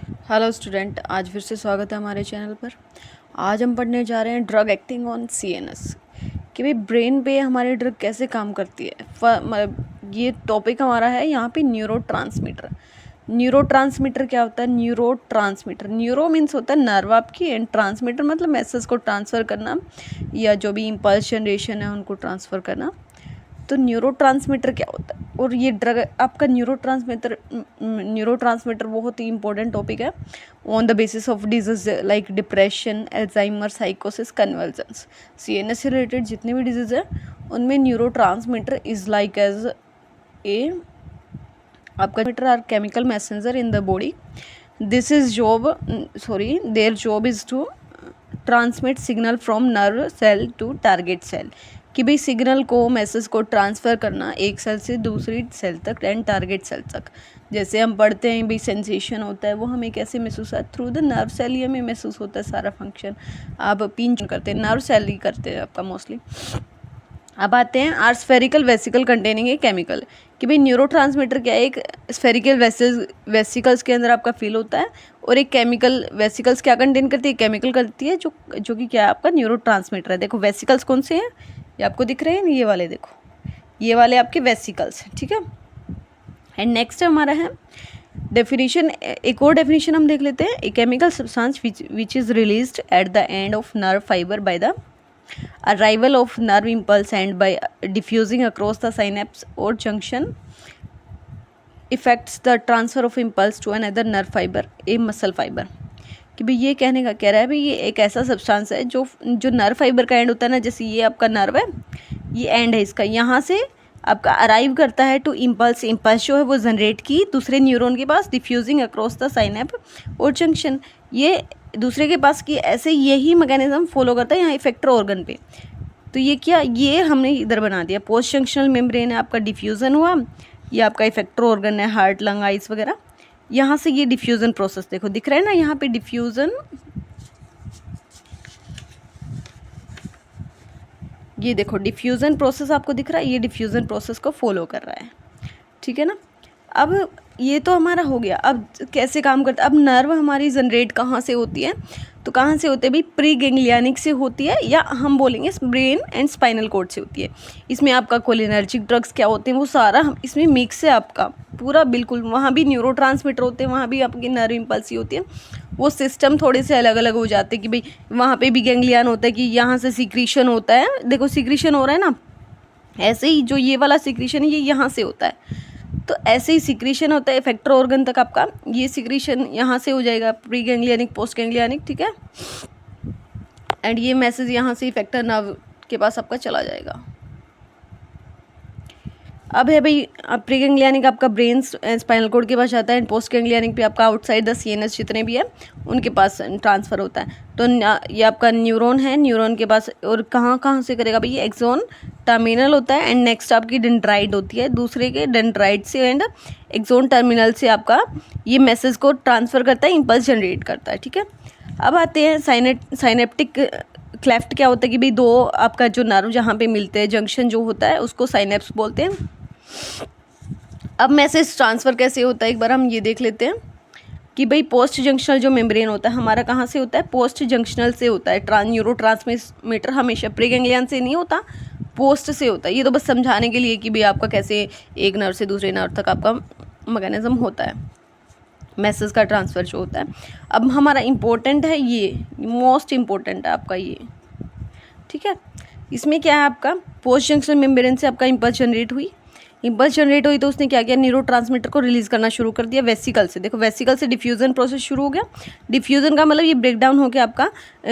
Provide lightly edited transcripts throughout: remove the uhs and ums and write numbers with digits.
Hello student, आज फिर से स्वागत है हमारे चैनल पर। आज हम पढ़ने जा रहे हैं ड्रग एक्टिंग ऑन सीएनएस, कि भाई ब्रेन पे हमारी ड्रग कैसे काम करती है। ये टॉपिक हमारा है यहाँ पे न्यूरोट्रांसमीटर। न्यूरोट्रांसमीटर क्या होता है? न्यूरोट्रांसमीटर, न्यूरो मीन्स होता है नर्व आपकी, एंड ट्रांसमीटर मतलब मैसेज को ट्रांसफ़र करना या जो भी इम्पल्स जनरेशन है उनको ट्रांसफ़र करना। तो न्यूरोट्रांसमीटर क्या होता है? और ये ड्रग आपका न्यूरोट्रांसमीटर बहुत ही इंपॉर्टेंट टॉपिक है on the basis of disease like depression, Alzheimer's, साइकोसिस, कन्वर्जेंस। सीएनएस से रिलेटेड जितने भी डिजीज है उनमें neurotransmitter is like as a आपका meter are chemical messenger in the body. This is their job is to transmit signal from nerve cell to target cell, कि भाई signal को, message को ट्रांसफ़र करना एक सेल से दूसरी सेल तक एंड टारगेट सेल तक। जैसे हम पढ़ते हैं भाई सेंसेशन होता है वो हमें कैसे महसूस होता है? थ्रू द नर्व सेल ही हमें महसूस होता है सारा फंक्शन। आप पिंच करते हैं, नर्व सेल ही करते हैं आपका मोस्टली। अब आते हैं are spherical vesicle containing a chemical, कि भाई न्यूरोट्रांसमीटर क्या है? एक स्फेरिकल वेसिकल्स के अंदर आपका फील होता है, और एक केमिकल वेसिकल्स क्या कंटेन करती है? केमिकल करती है जो कि क्या है आपका न्यूरोट्रांसमीटर है। देखो वेसिकल्स कौन से हैं, ये आपको दिख रहे हैं, ये वाले देखो, ये वाले आपके वेसिकल्स हैं, ठीक है। एंड नेक्स्ट हमारा है डेफिनेशन। एक और डेफिनेशन हम देख लेते हैं। A chemical substance which is released at the end of nerve fibre by the arrival of nerve impulse and by diffusing across the synapse or junction affects the transfer of impulse to another nerve fiber, a muscle fiber। कि भाई ये कहने का कह रहा है भाई ये एक ऐसा सब्सटेंस है जो नर्व फाइबर का एंड होता है ना, जैसे ये आपका नर्व है, ये एंड है इसका, यहाँ से आपका अराइव करता है टू इम्पल्स जो है वो जनरेट की दूसरे न्यूरॉन के पास, डिफ्यूजिंग अक्रॉस द साइनेप और जंक्शन, ये दूसरे के पास की ऐसे यही मैकेनिज्म फॉलो करता है यहाँ इफेक्टर ऑर्गन पे। तो ये क्या, ये हमने इधर बना दिया। पोस्ट जंक्शनल मेम्ब्रेन है आपका, डिफ्यूज़न हुआ, ये आपका इफेक्टर ऑर्गन है, हार्ट, लंग, आइस वगैरह। यहाँ से ये डिफ्यूज़न प्रोसेस देखो दिख रहा है ना, यहाँ पे डिफ्यूज़न, ये देखो डिफ्यूज़न प्रोसेस आपको दिख रहा है, ये डिफ्यूज़न प्रोसेस को फॉलो कर रहा है, ठीक है ना। अब ये तो हमारा हो गया। अब कैसे काम करता है? अब नर्व हमारी जनरेट कहाँ से होती है? तो कहाँ से होते हैं भाई? प्री गैंग्लियनिक से होती है, या हम बोलेंगे ब्रेन एंड स्पाइनल कॉर्ड से होती है। इसमें आपका कोलिनर्जिक ड्रग्स क्या होते हैं वो सारा इसमें मिक्स है आपका पूरा, बिल्कुल। वहाँ भी न्यूरोट्रांसमीटर होते हैं, वहाँ भी आपकी नर्व इम्पल्स ही होती है। वो सिस्टम थोड़े से अलग अलग हो जाते हैं, कि भाई वहाँ पे भी गैंग्लियन होता है कि यहाँ से सिक्रीशन होता है, देखो सिक्रीशन हो रहा है ना, ऐसे ही जो ये वाला सिक्रीशन है ये यहाँ से होता है। तो ऐसे ही सिक्रीशन होता है इफेक्टर ऑर्गन तक आपका, ये सिक्रीशन यहाँ से हो जाएगा प्री गैंग्लियनिक, पोस्ट गैंग्लियनिक, ठीक है। एंड ये मैसेज यहाँ से इफेक्टर नर्व के पास आपका चला जाएगा। अब है भाई प्री गैंग्लियनिक आपका ब्रेन स्पाइनल कॉर्ड के पास जाता है, एंड पोस्ट गैंग्लियनिक पे आपका आउटसाइड द सीएनएस जितने भी है उनके पास ट्रांसफ़र होता है। तो ये आपका न्यूरॉन है, न्यूरॉन के पास, और कहाँ कहाँ से करेगा भाई? ये एक्सोन टर्मिनल होता है, एंड नेक्स्ट आपकी डेंड्राइट होती है, दूसरे के डेंड्राइट से एंड एक्सोन टर्मिनल से आपका ये मैसेज को ट्रांसफ़र करता है, इम्पल्स जनरेट करता है, ठीक है। अब आते हैं साइनेप्टिक क्लेफ्ट। क्या होता है कि भाई दो आपका जो नर्व जहाँ पे मिलते हैं, जंक्शन जो होता है उसको साइनेप्स बोलते हैं। अब मैसेज ट्रांसफ़र कैसे होता है एक बार हम ये देख लेते हैं, कि भाई पोस्ट जंक्शनल जो मेम्ब्रेन होता है हमारा कहाँ से होता है? पोस्ट जंक्शनल से होता है। न्यूरोट्रांसमीटर हमेशा प्री गैंग्लियन से नहीं होता, पोस्ट से होता है। ये तो बस समझाने के लिए कि भाई आपका कैसे एक नर्व से दूसरे नर्व तक आपका मैकेनिज्म होता है, मैसेज का ट्रांसफ़र जो होता है। अब हमारा इम्पोर्टेंट है, ये मोस्ट इम्पोर्टेंट है आपका ये, ठीक है। इसमें क्या है आपका? पोस्ट जंक्शनल मेम्ब्रेन से आपका इम्पल्स जनरेट हुई, तो उसने क्या किया? न्यूरोट्रांसमीटर को रिलीज़ करना शुरू कर दिया वेसिकल से। देखो वेसिकल से डिफ्यूज़न प्रोसेस शुरू हो गया। डिफ्यूज़न का मतलब ये ब्रेक डाउन हो गया आपका,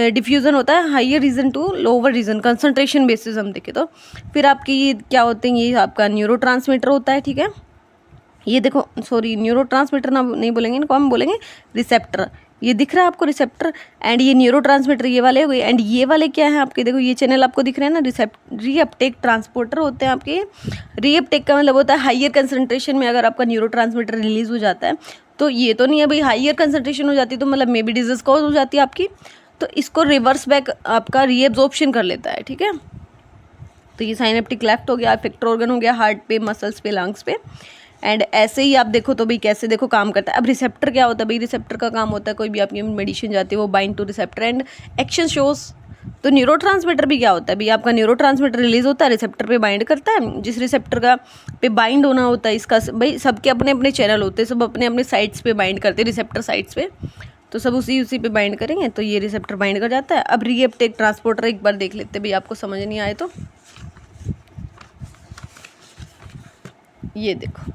डिफ्यूज़न होता है higher region to lower region, concentration basis हम देखें तो। फिर आपकी ये क्या होते हैं? ये आपका न्यूरोट्रांसमीटर होता है, ठीक है। ये देखो, सॉरी न्यूरोट्रांसमीटर ना नहीं बोलेंगे, इनको हम बोलेंगे रिसेप्टर। ये दिख रहा है आपको रिसेप्टर, एंड ये न्यूरोट्रांसमीटर ये वाले हो गए। एंड ये वाले क्या है आपके? देखो ये चैनल आपको दिख रहे हैं ना, रीअपटेक ट्रांसपोर्टर होते हैं आपके। रीअपटेक का मतलब होता है हाइयर कंसंट्रेशन में अगर आपका न्यूरोट्रांसमीटर रिलीज हो जाता है, तो ये तो नहीं है भाई, हाइयर कंसंट्रेशन हो जाती है तो मतलब मे बी डिजीज कॉज हो जाती है आपकी, तो इसको रिवर्स बैक आपका रीएब्जॉर्प्शन कर लेता है, ठीक है। तो ये साइनेप्टिक क्लेफ्ट हो गया, इफेक्टर ऑर्गन हो गया, हार्ट पे, मसल्स पे, लंग्स पे। एंड ऐसे ही आप देखो तो भाई कैसे देखो काम करता है। अब रिसेप्टर क्या होता है भाई, रिसेप्टर का काम होता है कोई भी आपकी मेडिसिन जाती है वो bind two receptor and action shows. तो न्यूरोट्रांसमीटर भी क्या होता है भाई, आपका न्यूरोट्रांसमीटर रिलीज होता है, रिसेप्टर पे बाइंड करता है, जिस रिसेप्टर का पे बाइंड होना होता है इसका भाई सबके अपने अपने चैनल होते हैं, सब अपने अपने साइट्स पे बाइंड करते हैं, रिसेप्टर साइट्स पे, तो सब उसी पे बाइंड करेंगे तो ये रिसेप्टर बाइंड कर जाता है। अब रीअपटेक ट्रांसपोर्टर एक बार देख लेते हैं भाई, आपको समझ नहीं आए तो ये देखो,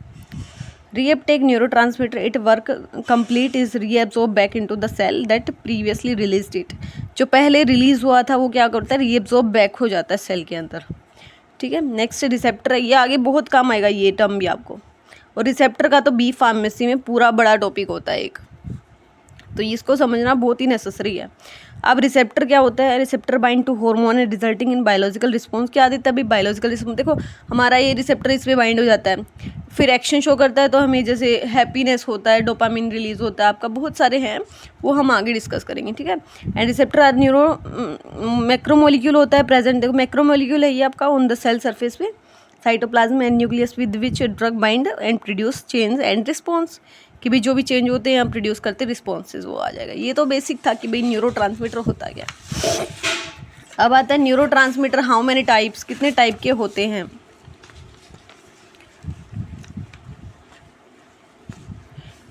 reuptake neurotransmitter it work complete is reabsorb back into the cell that previously released it. जो पहले रिलीज हुआ था वो क्या करता है, रीएब्सॉर्ब बैक हो जाता है सेल के अंदर। ठीक है, नेक्स्ट रिसेप्टर है, ये आगे बहुत काम आएगा ये टर्म भी आपको। और रिसेप्टर का तो बी फार्मेसी में पूरा बड़ा टॉपिक होता है एक, तो इसको समझना बहुत ही नेसेसरी है। अब रिसेप्टर क्या होता है, receptor bind to hormone and resulting in biological response. क्या देता है अभी बायोलॉजिकल रिस्पॉन्स, देखो हमारा ये रिसेप्टर इस पे बाइंड हो जाता है, फिर एक्शन शो करता है, तो हमें जैसे हैप्पीनेस होता है, डोपामिन रिलीज होता है, आपका बहुत सारे हैं वो हम आगे डिस्कस करेंगे। ठीक है, and receptor are neuro macromolecule होता है प्रेजेंट, देखो मैक्रोमोलिक्यूल है ये आपका ऑन द सेल सरफेस पे, cytoplasm and nucleus with which drug bind and produce change and response, कि भाई जो भी चेंज होते हैं हम प्रोड्यूस करते हैं रिस्पॉन्सेज वो आ जाएगा। ये तो बेसिक था कि भाई न्यूरोट्रांसमीटर होता क्या। अब आता है न्यूरोट्रांसमीटर हाउ मेनी टाइप्स, कितने टाइप के होते हैं।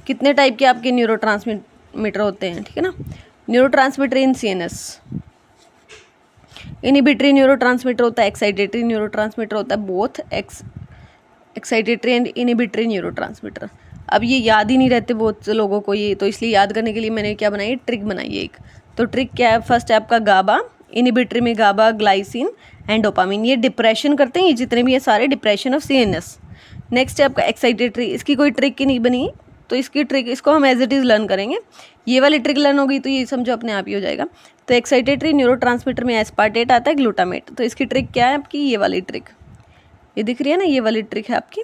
कितने टाइप के आपके न्यूरोट्रांसमीटर होते हैं, ठीक है ना। न्यूरोट्रांसमीटर इन सीएनएस, इनहिबिटरी न्यूरोट्रांसमीटर होता है, एक्साइटेटरी न्यूरोट्रांसमीटर होता है, both excitatory and inhibitory neurotransmitter. अब ये याद ही नहीं रहते बहुत से लोगों को ये, तो इसलिए याद करने के लिए मैंने क्या बनाई, ट्रिक बनाई है एक। तो ट्रिक क्या है, फर्स्ट है आपका गाबा, इनहिबिटरी में गाबा, ग्लाइसिन एंड डोपामिन, ये डिप्रेशन करते हैं, ये जितने भी है सारे डिप्रेशन ऑफ सीएनएस। नेक्स्ट है आपका एक्साइटेटरी, इसकी कोई ट्रिक ही नहीं बनी, तो इसकी ट्रिक इसको हम एज इट इज़ लर्न करेंगे। ये वाली ट्रिक लर्न होगी तो ये समझो अपने आप ही हो जाएगा। तो एक्साइटेटरी न्यूरोट्रांसमीटर में एस्पार्टेट आता है, ग्लूटामेट, तो इसकी ट्रिक क्या है आपकी, ये वाली ट्रिक, ये दिख रही है ना, ये वाली ट्रिक है आपकी।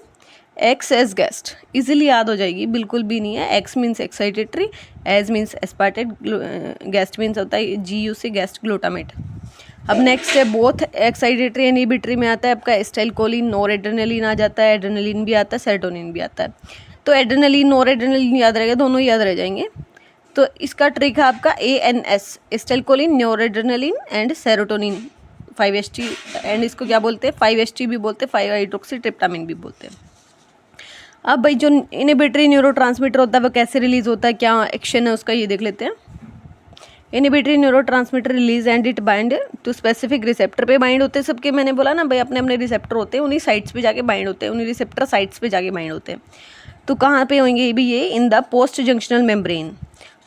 एक्स एज गेस्ट, इजीली याद हो जाएगी, बिल्कुल भी नहीं है। X means excitatory, as means aspartate, guest means होता है GU से गेस्ट, ग्लूटामेट। अब नेक्स्ट है बोथ एक्साइटेटरी एंड इनहिबिटरी में आता है आपका एसिटाइलकोलिन, नॉर एड्रेनलिन आ जाता है, एड्रेनलिन भी आता है, सेरोटोनिन भी आता है। तो एड्रेनलिन नॉर एड्रेनलिन याद रहेगा, दोनों याद रह जाएंगे। तो इसका ट्रिक है आपका ANS, acetylcholine, nor adrenaline and serotonin, 5HT, and इसको क्या बोलते हैं, 5HT भी बोलते हैं, 5-हाइड्रोक्सीट्रिप्टामिन भी बोलते हैं। अब भाई जो इनहिबिटरी न्यूरोट्रांसमीटर होता है वो कैसे रिलीज होता है, क्या एक्शन है उसका, ये देख लेते हैं। Inhibitory neurotransmitter release and it bind to specific receptor पे बाइंड होते हैं सबके, मैंने बोला ना भाई अपने अपने रिसेप्टर होते हैं, उन्हीं साइट्स पे जाके बाइंड होते हैं, उन्हीं रिसेप्टर साइट्स पे जाके बाइंड होते हैं। तो कहाँ पे होंगे भी ये, in the post junctional membrane.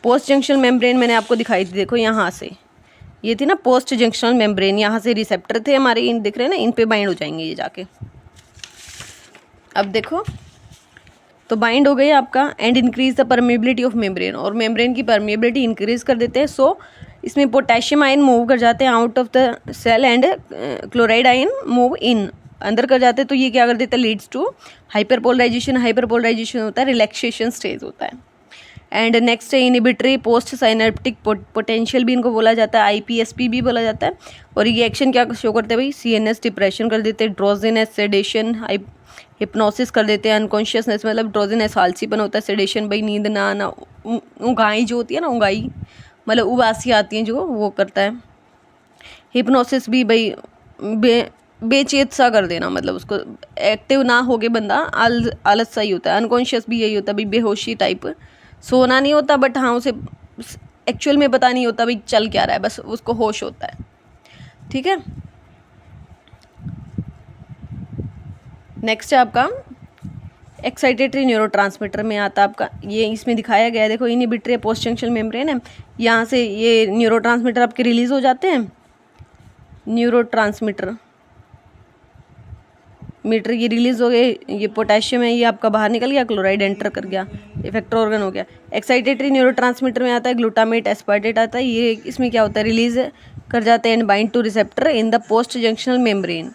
Post junctional membrane मैंने आपको दिखाई थी, देखो यहाँ से ये थी ना पोस्ट जंक्शनल मेम्ब्रेन, यहाँ से रिसेप्टर थे हमारे, इन दिख रहे हैं ना, इन पे बाइंड हो जाएंगे ये जाके। अब देखो तो बाइंड हो गई आपका, and increase the permeability of membrane, और मेम्ब्रेन की परमेबिलिटी इंक्रीज कर देते हैं। सो इसमें पोटेशियम आयन मूव कर जाते हैं out of the cell and chloride ion move in, अंदर कर जाते हैं। तो ये क्या कर देता है, लीड्स टू हाइपरपोलराइजेशन, हाइपरपोलराइजेशन होता है, रिलैक्सेशन स्टेज होता है। एंड नेक्स्ट है इनहिबिटरी पोस्ट साइनेप्टिक पोटेंशियल भी इनको बोला जाता है, IPSP भी बोला जाता है। और ये एक्शन क्या शो करते हैं भाई, CNS डिप्रेशन कर देते हैं, ड्रोजिनेस, सेडेशन, हिप्नोसिस कर देते हैं, अनकॉन्शियसनेस मतलब ड्रोजिनेस आलसीपन होता है, सेडेशन भाई नींद ना आना, ऊँघाई जो होती है ना, ऊँघाई मतलब उबासी आती है जो, वो करता है। हिप्नोसिस भी भाई बेचेत सा कर देना, मतलब उसको एक्टिव ना हो गए बंदा, आलस सा ही होता है। अनकॉन्शियस भी यही होता है भाई, बेहोशी टाइप, सोना नहीं होता बट हाँ उसे एक्चुअल में पता नहीं होता भाई चल क्या रहा है, बस उसको होश होता है। ठीक है, नेक्स्ट है आपका एक्साइटेटरी न्यूरोट्रांसमीटर में आता है आपका, ये इसमें दिखाया गया है, देखो इनहिबिटरी पोस्ट जंक्शनल मेम्ब्रेन है, यहाँ से ये न्यूरोट्रांसमीटर आपके रिलीज हो जाते हैं। न्यूरोट्रांसमीटर मीटर ये रिलीज हो गए, ये पोटेशियम है ये आपका बाहर निकल गया, क्लोराइड एंटर कर गया, इफेक्टर ऑर्गन हो गया। एक्साइटेटरी न्यूरोट्रांसमीटर में आता है ग्लूटामेट, एस्पार्टेट आता है, ये इसमें क्या होता है, रिलीज कर जाते हैं and bind two receptor in the post junctional membrane.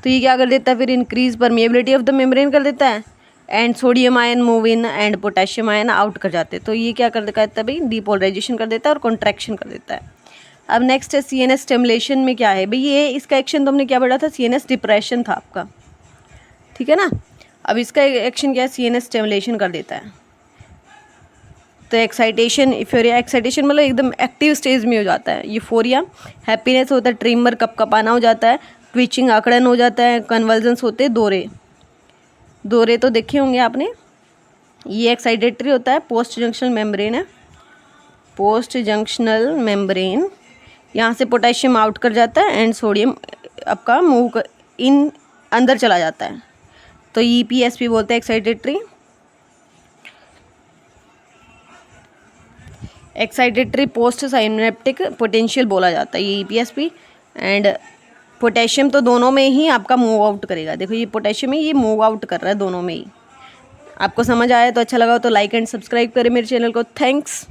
तो ये क्या कर देता है, फिर increase permeability of the membrane कर देता है, and sodium ion move in and potassium ion out कर जाते हैं। तो ये क्या कर देता है भाई, डीपोलराइजेशन कर देता है और कॉन्ट्रैक्शन कर देता है। अब नेक्स्ट है CNS स्टिमुलेशन में क्या है भाई, ये इसका एक्शन तो हमने क्या पढ़ा था, CNS डिप्रेशन था आपका, ठीक है ना। अब इसका एक्शन क्या है, CNS स्टिमुलेशन कर देता है। तो एक्साइटेशन, इफोरिया, एक्साइटेशन मतलब एकदम एक्टिव स्टेज में हो जाता है। यूफोरिया हैप्पीनेस होता है, ट्रिमर कपकपाना हो जाता है, ट्विचिंग आकड़न हो जाता है, कन्वल्जन्स होते हैं, दौरे। दौरे तो देखे होंगे आपने। ये एक्साइटेटरी होता है। पोस्ट जंक्शनल मेम्ब्रेन है, पोस्ट जंक्शनल मेम्ब्रेन, यहाँ से पोटेशियम आउट कर जाता है एंड सोडियम आपका इन अंदर चला जाता है। तो EPSP बोलते हैं excitatory. Excitatory post synaptic potential बोला जाता है ये EPSP। एंड पोटेशियम तो दोनों में ही आपका मूव आउट करेगा। देखो ये पोटेशियम है, ये मूव आउट कर रहा है दोनों में ही। आपको समझ आया तो अच्छा लगा तो लाइक एंड सब्सक्राइब करें मेरे चैनल को। थैंक्स।